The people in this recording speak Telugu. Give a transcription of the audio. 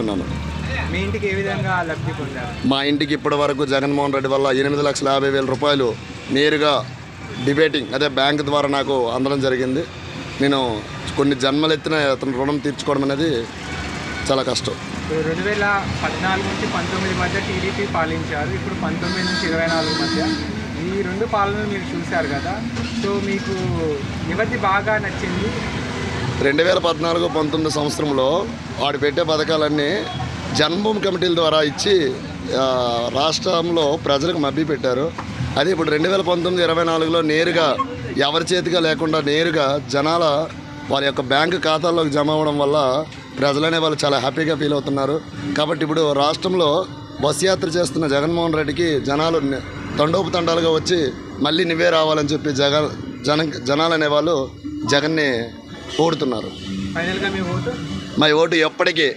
ఆశిస్తున్నాను. మీ ఇంటికి ఏ విధంగా లబ్ధి పొందారు? మా ఇంటికి ఇప్పటి వరకు జగన్మోహన్ రెడ్డి వల్ల 8,50,000 రూపాయలు నేరుగా డిబేటింగ్ అదే బ్యాంక్ ద్వారా నాకు అందడం జరిగింది. నేను కొన్ని జన్మలెత్తిన అతను రుణం తీర్చుకోవడం అనేది చాలా కష్టం. 2014 నుంచి 19 మధ్య టీడీపీ పాలించారు. ఇప్పుడు 19 నుంచి 24 మధ్య ఈ రెండు పాలనలు మీరు చూశారు కదా. సో మీకు ఎవరిది బాగా నచ్చింది? 2014-19 సంవత్సరంలో వాడు పెట్టే పథకాలన్నీ జన్మభూమి కమిటీల ద్వారా ఇచ్చి రాష్ట్రంలో ప్రజలకు మభ్య పెట్టారు. అదే ఇప్పుడు 2019-24లో నేరుగా ఎవరి చేతిగా లేకుండా నేరుగా జనాల వారి యొక్క బ్యాంకు ఖాతాల్లోకి జమ అవ్వడం వల్ల ప్రజలనే వాళ్ళు చాలా హ్యాపీగా ఫీల్ అవుతున్నారు. కాబట్టి ఇప్పుడు రాష్ట్రంలో బస్ యాత్ర చేస్తున్న జగన్మోహన్ రెడ్డికి జనాలు తండోపతండాలుగా వచ్చి మళ్ళీ నువ్వే రావాలని చెప్పి జనాలు అనేవాళ్ళు జగన్ని కోరుతున్నారు. ఫైనల్గా మీ ఓటు? మా ఓటు ఎప్పటికీ